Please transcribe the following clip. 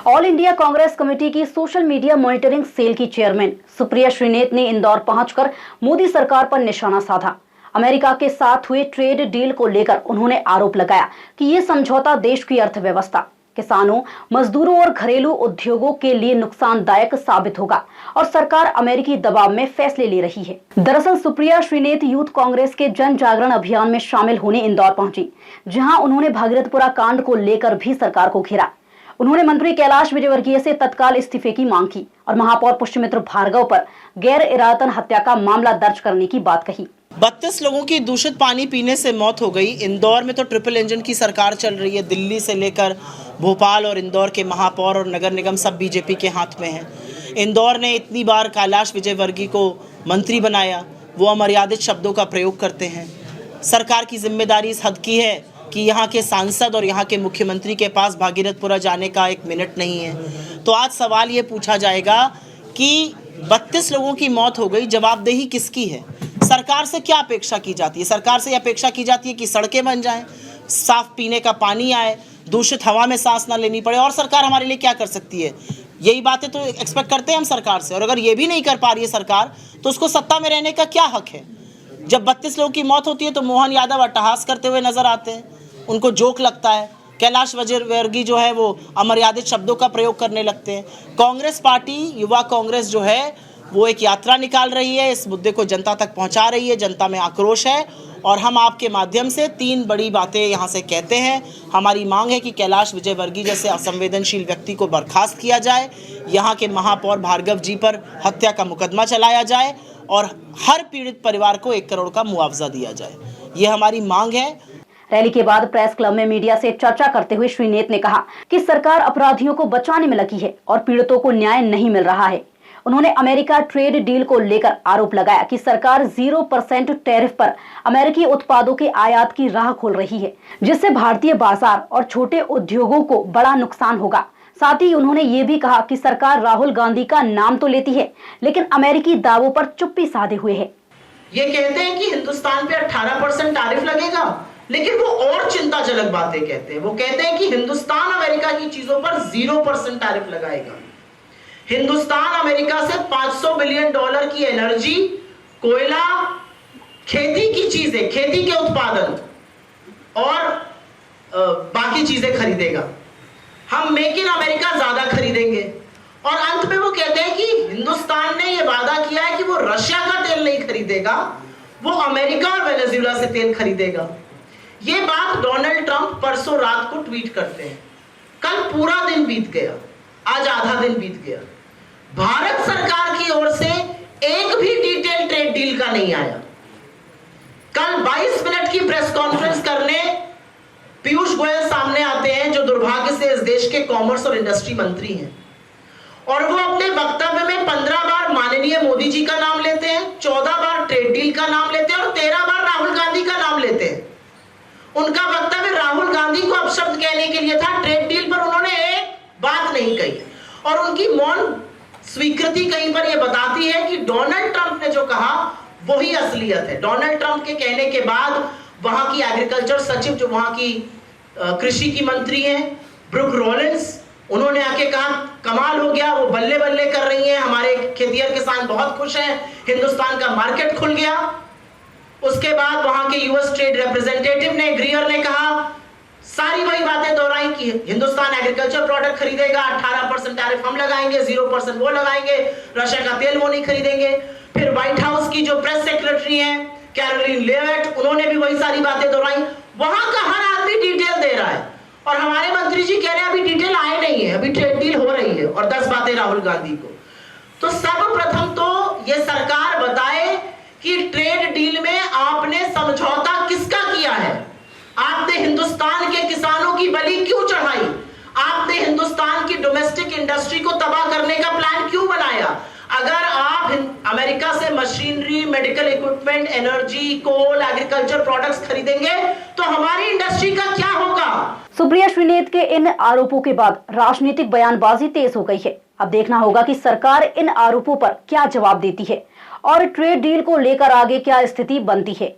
All India Congress committee की social media monitoring cell की chairman Supriya Shrinate ने इंदौर पहुंचकर मोदी सरकार पर निशाना साधा। अमेरिका के साथ हुए ट्रेड डील को लेकर उन्होंने आरोप लगाया कि ये समझौता देश की अर्थव्यवस्था, किसानों, मजदूरों और घरेलू उद्योगों के लिए नुकसानदायक साबित होगा और सरकार अमेरिकी दबाव में फैसले ले रही है। दरअसल सुप्रिया श्रीनेत यूथ कांग्रेस के जन जागरण अभियान में शामिल होने इंदौर पहुंची, जहां उन्होंने भागीरथपुरा कांड को लेकर भी सरकार को घेरा। उन्होंने मंत्री कैलाश विजयवर्गीय से तत्काल इस्तीफे की मांग की और महापौर पुष्यमित्र भार्गव पर गैर इरादतन हत्या का मामला दर्ज करने की बात कही। 32 लोगों की दूषित पानी पीने से मौत हो गई। इंदौर में तो ट्रिपल इंजन की सरकार चल रही है। दिल्ली से लेकर भोपाल और इंदौर के महापौर और नगर निगम सब बीजेपी के हाथ में है। इंदौर ने इतनी बार कैलाश विजयवर्गीय को मंत्री बनाया, वो अमर्यादित शब्दों का प्रयोग करते हैं। सरकार की जिम्मेदारी इस हद की है कि यहाँ के सांसद और यहाँ के मुख्यमंत्री के पास भागीरथपुरा जाने का एक मिनट नहीं है। तो आज सवाल ये पूछा जाएगा कि 32 लोगों की मौत हो गई, जवाबदेही किसकी है? सरकार से क्या अपेक्षा की जाती है? सरकार से अपेक्षा की जाती है कि सड़कें बन जाएं, साफ पीने का पानी आए, दूषित हवा में सांस ना लेनी पड़े। और सरकार हमारे लिए क्या कर सकती है? यही बातें तो एक्सपेक्ट करते हैं हम सरकार से। और अगर ये भी नहीं कर पा रही है सरकार, तो उसको सत्ता में रहने का क्या हक है? जब 32 लोगों की मौत होती है तो मोहन यादव अट्टहास करते हुए नजर आते हैं, उनको जोक लगता है। कैलाश विजयवर्गीय जो है वो अमर्यादित शब्दों का प्रयोग करने लगते हैं। कांग्रेस पार्टी, युवा कांग्रेस जो है वो एक यात्रा निकाल रही है, इस मुद्दे को जनता तक पहुंचा रही है। जनता में आक्रोश है और हम आपके माध्यम से 3 बड़ी बातें यहां से कहते हैं। हमारी मांग है कि कैलाश विजयवर्गीय जैसे असंवेदनशील व्यक्ति को बर्खास्त किया जाए, यहां के महापौर भार्गव जी पर हत्या का मुकदमा चलाया जाए और हर पीड़ित परिवार को 1 करोड़ का मुआवजा दिया जाए। ये हमारी मांग है। रैली के बाद प्रेस क्लब में मीडिया से चर्चा करते हुए श्रीनेत ने कहा कि सरकार अपराधियों को बचाने में लगी है और पीड़ितों को न्याय नहीं मिल रहा है। उन्होंने अमेरिका ट्रेड डील को लेकर आरोप लगाया कि सरकार 0% टैरिफ पर अमेरिकी उत्पादों के आयात की राह खोल रही है, जिससे भारतीय बाजार और छोटे उद्योगों को बड़ा नुकसान होगा। साथ ही उन्होंने ये भी कहा कि सरकार राहुल गांधी का नाम तो लेती है, लेकिन अमेरिकी दावों पर चुप्पी साधे हुए है। ये कहते हैं कि हिंदुस्तान पे 18% टैरिफ लगेगा, लेकिन वो और चिंताजनक बातें कहते हैं। वो कहते हैं कि हिंदुस्तान अमेरिका की चीजों पर 0% टैरिफ लगाएगा। हिंदुस्तान अमेरिका से $500 बिलियन की एनर्जी, कोयला, खेती की चीजें, खेती के उत्पादन और बाकी चीजें खरीदेगा। हम मेक इन अमेरिका ज्यादा खरीदेंगे। और अंत में वो कहते हैं कि हिंदुस्तान ने यह वादा किया है कि वो रशिया का तेल नहीं खरीदेगा, वो अमेरिका और वेनेजुएला से तेल खरीदेगा। ये बात डोनाल्ड ट्रंप परसों रात को ट्वीट करते हैं। कल पूरा दिन बीत गया, आज आधा दिन बीत गया। भारत सरकार की ओर से एक भी डिटेल ट्रेड डील का नहीं आया। कल 22 मिनट की प्रेस कॉन्फ्रेंस करने पीयूष गोयल सामने आते हैं, जो दुर्भाग्य से इस देश के कॉमर्स और इंडस्ट्री मंत्री हैं, और वो अपने वक्तव्य में 15 बार माननीय मोदी जी का नाम लेते हैं, 14 बार ट्रेड डील का नाम लेते हैं और 13 बार राहुल गांधी का नाम लेते हैं। उनका वक्तव्य राहुल गांधी को अपशब्द कहने के लिए था, ट्रेड डील पर उन्होंने एक बात नहीं कही। और उनकी मौन स्वीकृति कहीं पर यह बताती है कि डोनाल्ड ट्रंप ने जो कहा वही असलियत है। डोनाल्ड ट्रंप के कहने के बाद वहां की एग्रीकल्चर सचिव, जो वहां की कृषि की मंत्री हैं, ब्रुक रॉलिंस, उन्होंने आके कहा कमाल हो गया, वो बल्ले बल्ले कर रही हैं, हमारे खेतिहर किसान बहुत खुश हैं, हिंदुस्तान का मार्केट खुल गया। उसके बाद वहां के यूएस ट्रेड रिप्रेजेंटेटिव ने, ग्रीयर ने कहा, सारी वही बातें दोहराई कि हिंदुस्तान एग्रीकल्चर प्रोडक्ट खरीदेगा, 18% टैरिफ हम लगाएंगे, 0% वो लगाएंगे, रशिया का तेल वो नहीं खरीदेंगे। फिर व्हाइट हाउस की जो प्रेस सेक्रेटरी हैं कैरोलिन लेविट, उन्होंने भी वही सारी बातें दोहराई। वहां का हर आदमी डिटेल दे रहा है और हमारे मंत्री जी कह रहे हैं अभी डिटेल आए नहीं है, अभी ट्रेड डील हो रही है, और 10 बातें राहुल गांधी को। तो सर्वप्रथम तो ये सरकार बताए कि ट्रेड डील में आपने समझौता किसका किया है? आपने हिंदुस्तान के किसानों की बलि क्यों चढ़ाई? आपने हिंदुस्तान की डोमेस्टिक इंडस्ट्री को तबाह करने का प्लान क्यों बनाया? अगर आप अमेरिका से मशीनरी, मेडिकल इक्विपमेंट, एनर्जी, कोल, एग्रीकल्चर प्रोडक्ट्स खरीदेंगे तो हमारी इंडस्ट्री का क्या होगा? सुप्रिया श्रीनेत के इन आरोपों के बाद राजनीतिक बयानबाजी तेज हो गई है। अब देखना होगा कि सरकार इन आरोपों पर क्या जवाब देती है और ट्रेड डील को लेकर आगे क्या स्थिति बनती है।